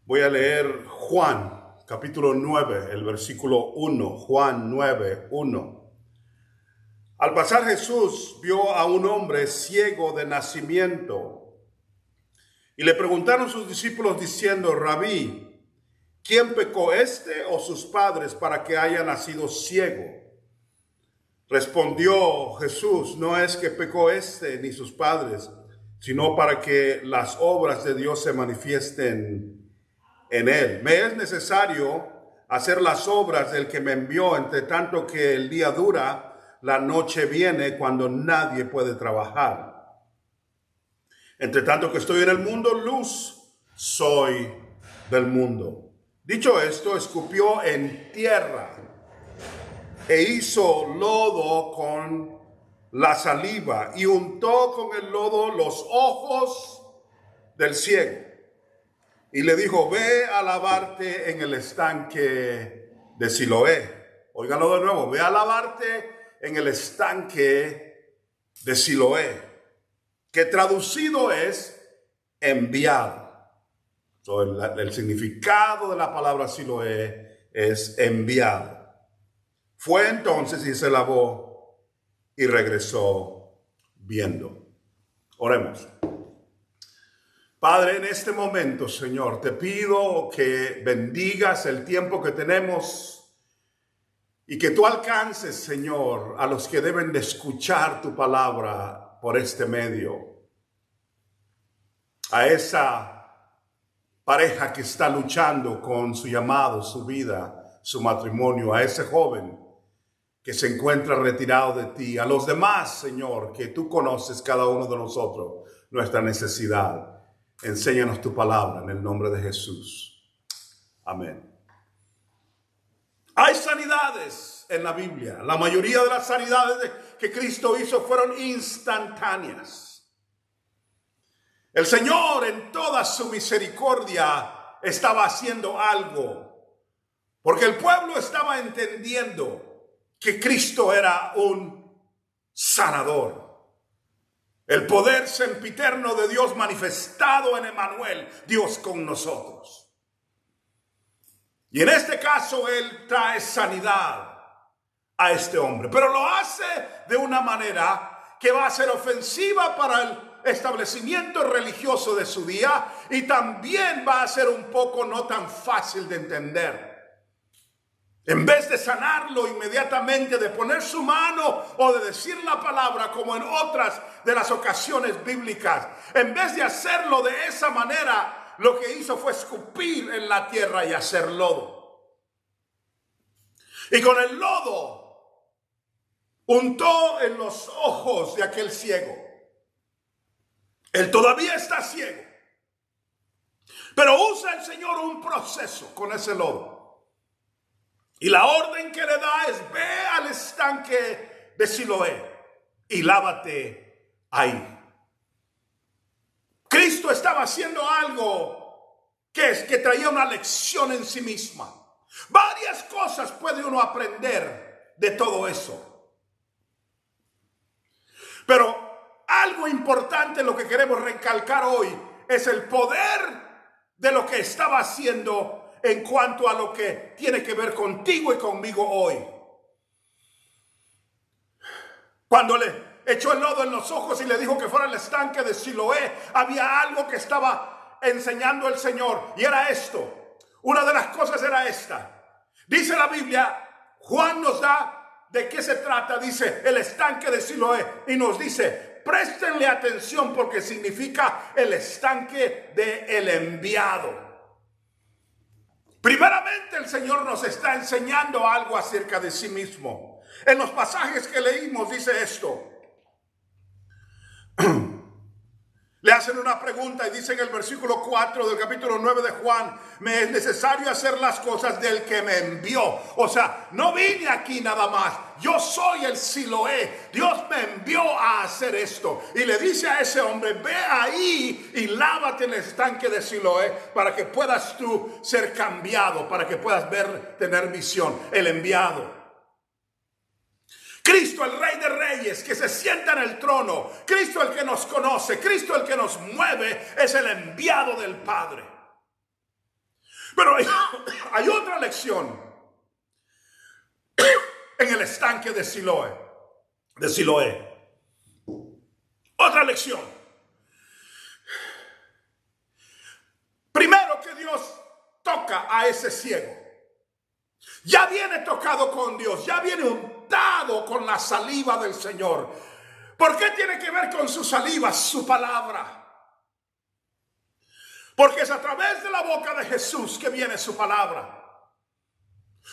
Voy a leer Juan, capítulo 9, el versículo 1. Juan 9, 1. Al pasar Jesús vio a un hombre ciego de nacimiento y le preguntaron sus discípulos diciendo: Rabí, ¿quién pecó, este o sus padres, para que haya nacido ciego? Respondió Jesús: no es que pecó este ni sus padres, sino para que las obras de Dios se manifiesten en él. Me es necesario hacer las obras del que me envió, entre tanto que el día dura, la noche viene cuando nadie puede trabajar. Entre tanto que estoy en el mundo, luz soy del mundo. Dicho esto, escupió en tierra e hizo lodo con la saliva y untó con el lodo los ojos del ciego. Y le dijo: ve a lavarte en el estanque de Siloé. Óigalo de nuevo: ve a lavarte en el estanque de Siloé, que traducido es enviado. So, el significado de la palabra Siloé es enviado. Fue entonces y se lavó y regresó viendo. Oremos. Padre, en este momento, Señor, te pido que bendigas el tiempo que tenemos y que tú alcances, Señor, a los que deben de escuchar tu palabra por este medio. A esa pareja que está luchando con su llamado, su vida, su matrimonio, a ese joven que se encuentra retirado de ti, a los demás, Señor, que tú conoces cada uno de nosotros, nuestra necesidad. Enséñanos tu palabra en el nombre de Jesús. Amén. Hay sanidades en la Biblia. La mayoría de las sanidades que Cristo hizo fueron instantáneas. El Señor, en toda su misericordia, estaba haciendo algo, porque el pueblo estaba entendiendo que Cristo era un sanador. El poder sempiterno de Dios manifestado en Emmanuel, Dios con nosotros. Y en este caso Él trae sanidad a este hombre, pero lo hace de una manera que va a ser ofensiva para el establecimiento religioso de su día y también va a ser un poco no tan fácil de entender. En vez de sanarlo inmediatamente, de poner su mano o de decir la palabra como en otras de las ocasiones bíblicas, en vez de hacerlo de esa manera, lo que hizo fue escupir en la tierra y hacer lodo. Y con el lodo untó en los ojos de aquel ciego. Él todavía está ciego, pero usa el Señor un proceso con ese lodo. Y la orden que le da es: ve al estanque de Siloé y lávate ahí. Cristo estaba haciendo algo que traía una lección en sí misma. Varias cosas puede uno aprender de todo eso. Pero algo importante, lo que queremos recalcar hoy, es el poder de lo que estaba haciendo en cuanto a lo que tiene que ver contigo y conmigo hoy. Cuando le echó el lodo en los ojos y le dijo que fuera al estanque de Siloé, había algo que estaba enseñando el Señor, y era esto. Una de las cosas era esta. Dice la Biblia, Juan nos da de qué se trata. Dice el estanque de Siloé y nos dice: préstenle atención, porque significa el estanque del enviado. Primeramente, el Señor nos está enseñando algo acerca de sí mismo. En los pasajes que leímos dice esto. Le hacen una pregunta y dice en el versículo 4 del capítulo 9 de Juan: me es necesario hacer las cosas del que me envió. O sea, no vine aquí nada más. Yo soy el Siloé. Dios me envió a hacer esto. Y le dice a ese hombre: ve ahí y lávate en el estanque de Siloé para que puedas tú ser cambiado, para que puedas ver, tener visión. El enviado. Cristo, el Rey de Reyes, que se sienta en el trono. Cristo, el que nos conoce. Cristo, el que nos mueve, es el enviado del Padre. Pero hay otra lección en el estanque de Siloé. Otra lección. Primero, que Dios toca a ese ciego. Ya viene tocado con Dios, ya viene untado con la saliva del Señor. ¿Por qué tiene que ver con su saliva? Su palabra. Porque es a través de la boca de Jesús que viene su palabra.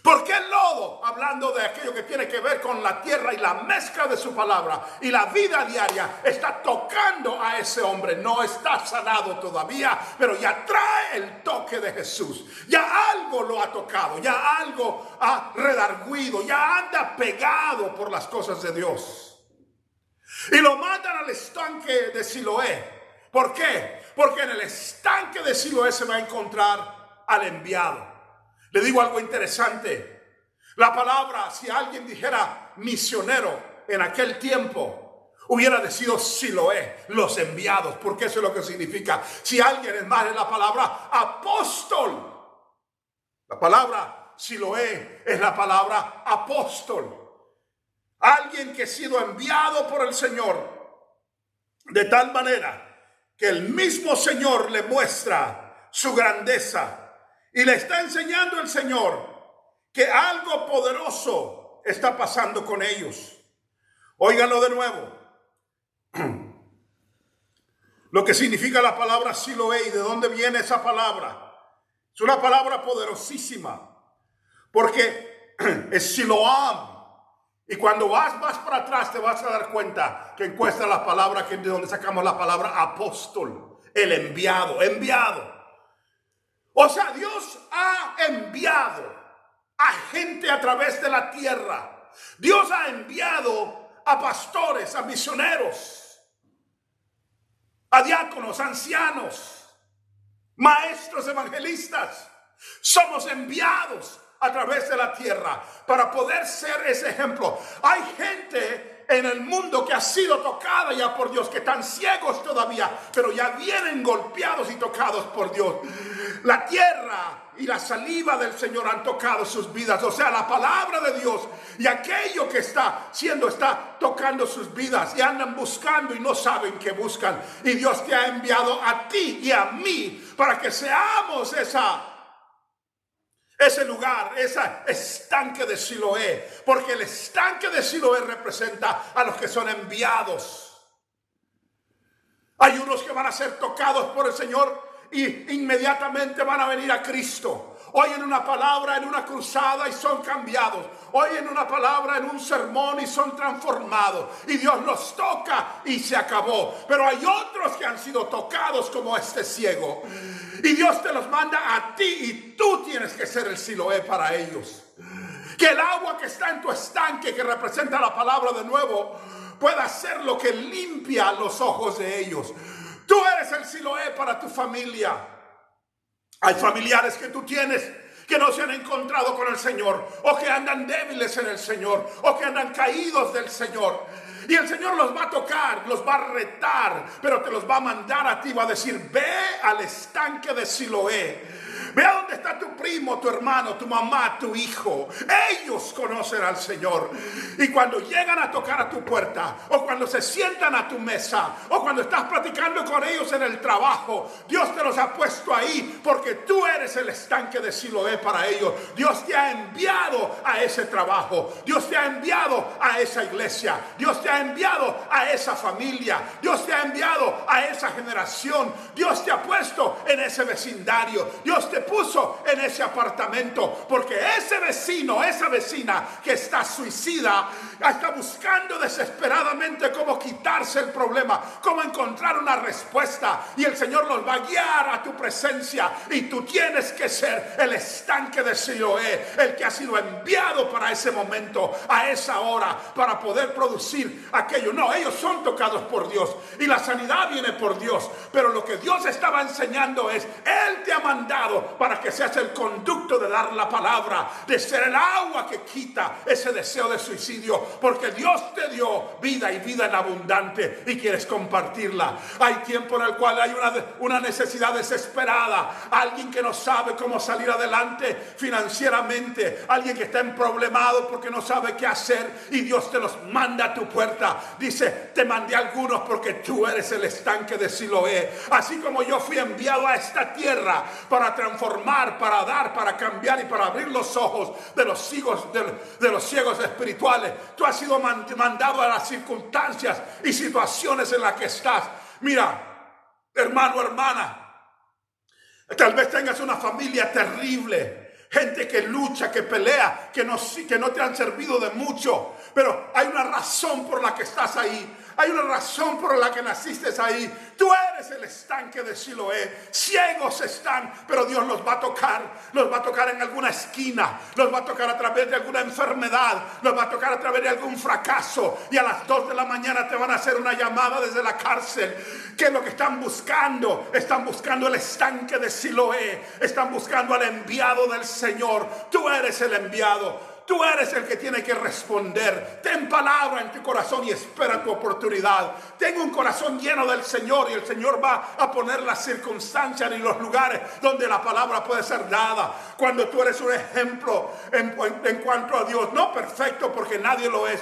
¿Por qué el lodo? Hablando de aquello que tiene que ver con la tierra y la mezcla de su palabra y la vida diaria, está tocando a ese hombre. No está sanado todavía, pero ya trae el toque de Jesús. Ya algo lo ha tocado, ya algo ha redarguido, ya anda pegado por las cosas de Dios. Y lo mandan al estanque de Siloé. ¿Por qué? Porque en el estanque de Siloé se va a encontrar al enviado. Le digo algo interesante. La palabra, si alguien dijera misionero en aquel tiempo, hubiera sido Siloé, los enviados, porque eso es lo que significa. Si alguien, es más, es la palabra apóstol. La palabra Siloé es la palabra apóstol. Alguien que ha sido enviado por el Señor de tal manera que el mismo Señor le muestra su grandeza. Y le está enseñando el Señor que algo poderoso está pasando con ellos. Óiganlo de nuevo. Lo que significa la palabra Siloé y de dónde viene esa palabra. Es una palabra poderosísima. Porque es Siloam. Y cuando vas para atrás te vas a dar cuenta que encuentra la palabra de donde sacamos la palabra apóstol. El enviado. O sea, Dios ha enviado a gente a través de la tierra. Dios ha enviado a pastores, a misioneros, a diáconos, ancianos, maestros, evangelistas. Somos enviados a través de la tierra para poder ser ese ejemplo. Hay gente en el mundo que ha sido tocada ya por Dios, que están ciegos todavía, pero ya vienen golpeados y tocados por Dios. La tierra y la saliva del Señor han tocado sus vidas, o sea, la palabra de Dios y aquello que está tocando sus vidas, y andan buscando y no saben qué buscan. Y Dios te ha enviado a ti y a mí para que seamos ese lugar, ese estanque de Siloé, porque el estanque de Siloé representa a los que son enviados. Hay unos que van a ser tocados por el Señor y inmediatamente van a venir a Cristo. Oyen una palabra en una cruzada y son cambiados. Oyen una palabra en un sermón y son transformados. Y Dios los toca y se acabó. Pero hay otros que han sido tocados como este ciego. Y Dios te los manda a ti y tú tienes que ser el Siloé para ellos. Que el agua que está en tu estanque, que representa la palabra de nuevo, pueda ser lo que limpia los ojos de ellos. Tú eres el Siloé para tu familia. Hay familiares que tú tienes que no se han encontrado con el Señor, o que andan débiles en el Señor, o que andan caídos del Señor. Y el Señor los va a tocar, los va a retar, pero te los va a mandar a ti. Va a decir: ve al estanque de Siloé. Ve a dónde está tu primo, tu hermano, tu mamá, tu hijo. Ellos conocen al Señor. Y cuando llegan a tocar a tu puerta, o cuando se sientan a tu mesa, o cuando estás platicando con ellos en el trabajo, Dios te los ha puesto ahí porque tú eres el estanque de Siloé para ellos. Dios te ha enviado a ese trabajo. Dios te ha enviado a esa iglesia. Dios te ha enviado a esa familia. Dios te ha enviado a esa generación. Dios te ha puesto en ese vecindario. Dios te puso en ese apartamento, porque ese vecino, esa vecina que está suicida, está buscando desesperadamente cómo quitarse el problema, cómo encontrar una respuesta, y el Señor los va a guiar a tu presencia. Y tú tienes que ser el estanque de Siloé, el que ha sido enviado para ese momento, a esa hora, para poder producir aquello. No, ellos son tocados por Dios y la sanidad viene por Dios, pero lo que Dios estaba enseñando es: Él te ha mandado para que que seas el conducto de dar la palabra, de ser el agua que quita ese deseo de suicidio, porque Dios te dio vida y vida en abundante y quieres compartirla. Hay tiempo en el cual hay una necesidad desesperada, alguien que no sabe cómo salir adelante financieramente, alguien que está emproblemado porque no sabe qué hacer, y Dios te los manda a tu puerta. Dice: te mandé a algunos porque tú eres el estanque de Siloé. Así como yo fui enviado a esta tierra para transformar, para dar, para cambiar y para abrir los ojos de los ciegos espirituales, tú has sido mandado a las circunstancias y situaciones en las que estás. Mira, hermano, hermana, tal vez tengas una familia terrible, gente que lucha, que pelea, que no te han servido de mucho, pero hay una razón por la que estás ahí. Hay una razón por la que naciste ahí. Tú eres el estanque de Siloé. Ciegos están, pero Dios los va a tocar. Los va a tocar en alguna esquina. Los va a tocar a través de alguna enfermedad. Los va a tocar a través de algún fracaso. Y a las 2 de la mañana te van a hacer una llamada desde la cárcel. ¿Qué es lo que están buscando? Están buscando el estanque de Siloé. Están buscando al enviado del Señor. Tú eres el enviado. Tú eres el que tiene que responder. Ten palabra en tu corazón y espera tu oportunidad. Ten un corazón lleno del Señor y el Señor va a poner las circunstancias y los lugares donde la palabra puede ser dada. Cuando tú eres un ejemplo en cuanto a Dios, no perfecto porque nadie lo es,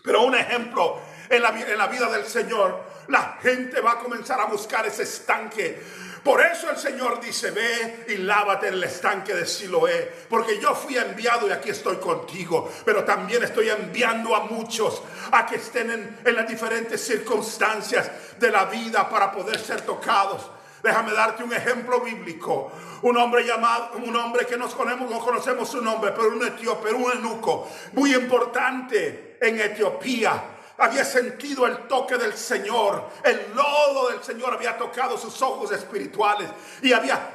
pero un ejemplo en la vida del Señor, la gente va a comenzar a buscar ese estanque. Por eso el Señor dice: ve y lávate en el estanque de Siloé, porque yo fui enviado y aquí estoy contigo, pero también estoy enviando a muchos a que estén en las diferentes circunstancias de la vida para poder ser tocados. Déjame darte un ejemplo bíblico. Un hombre que no conocemos su nombre, pero un etíope, un eunuco muy importante en Etiopía. Había sentido el toque del Señor. El lodo del Señor había tocado sus ojos espirituales.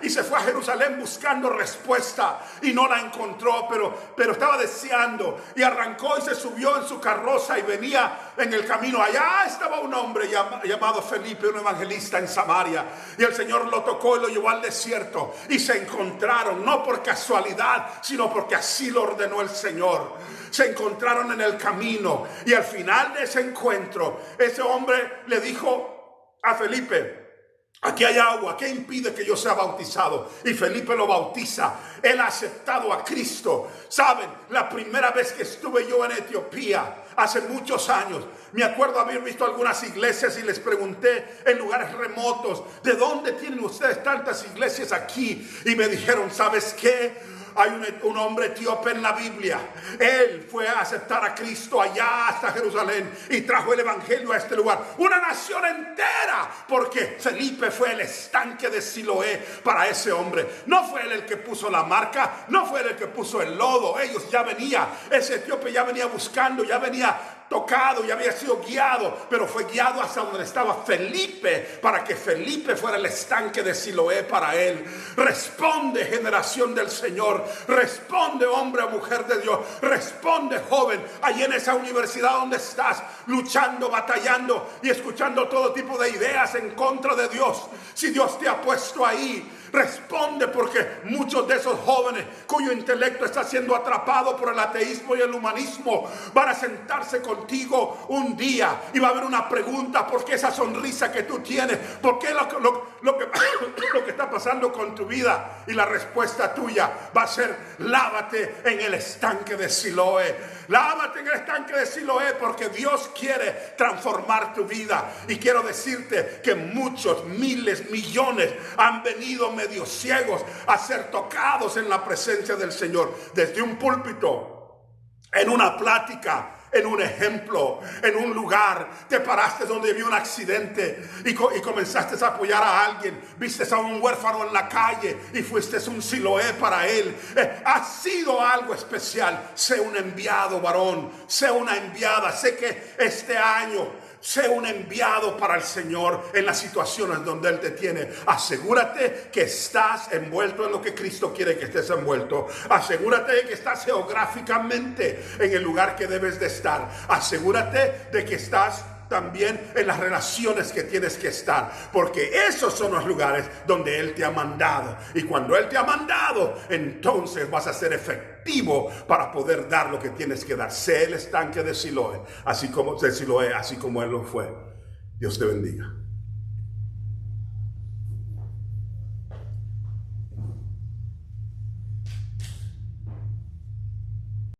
Y se fue a Jerusalén buscando respuesta. Y no la encontró, pero estaba deseando. Y arrancó y se subió en su carroza y venía en el camino. Allá estaba un hombre llamado Felipe, un evangelista en Samaria. Y el Señor lo tocó y lo llevó al desierto. Y se encontraron, no por casualidad, sino porque así lo ordenó el Señor. Se encontraron en el camino y al final de ese encuentro, ese hombre le dijo a Felipe: aquí hay agua, ¿qué impide que yo sea bautizado? Y Felipe lo bautiza. Él ha aceptado a Cristo. Saben, la primera vez que estuve yo en Etiopía, hace muchos años, me acuerdo haber visto algunas iglesias y les pregunté en lugares remotos: ¿de dónde tienen ustedes tantas iglesias aquí? Y me dijeron: ¿sabes qué? Hay un hombre etíope en la Biblia. Él fue a aceptar a Cristo allá hasta Jerusalén y trajo el evangelio a este lugar. Una nación entera, porque Felipe fue el estanque de Siloé para ese hombre. No fue él el que puso la marca, no fue él el que puso el lodo. Ellos ya venía, ese etíope ya venía buscando, ya venía tocado y había sido guiado, pero fue guiado hasta donde estaba Felipe, para que Felipe fuera el estanque de Siloé para él. Responde, generación del Señor. Responde, hombre o mujer de Dios. Responde, joven, allí en esa universidad donde estás, luchando, batallando y escuchando todo tipo de ideas en contra de Dios. Si Dios te ha puesto ahí, responde, porque muchos de esos jóvenes cuyo intelecto está siendo atrapado por el ateísmo y el humanismo van a sentarse contigo un día y va a haber una pregunta: ¿por qué esa sonrisa que tú tienes? ¿Por qué lo que está pasando con tu vida? Y la respuesta tuya va a ser: lávate en el estanque de Siloé. Lávate en el estanque de Siloé, porque Dios quiere transformar tu vida. Y quiero decirte que muchos, miles, millones han venido medio ciegos a ser tocados en la presencia del Señor. Desde un púlpito, en una plática, en un ejemplo, en un lugar, te paraste donde había un accidente y comenzaste a apoyar a alguien, viste a un huérfano en la calle y fuiste un Siloé para él. Ha sido algo especial. Sé un enviado, varón, sé una enviada. Sé que este año sé un enviado para el Señor en las situaciones donde Él te tiene. Asegúrate que estás envuelto en lo que Cristo quiere que estés envuelto. Asegúrate de que estás geográficamente en el lugar que debes de estar. Asegúrate de que estás también en las relaciones que tienes que estar, porque esos son los lugares donde Él te ha mandado. Y cuando Él te ha mandado, entonces vas a ser efectivo para poder dar lo que tienes que dar. Sé el estanque de Siloé, así como Él lo fue. Dios te bendiga.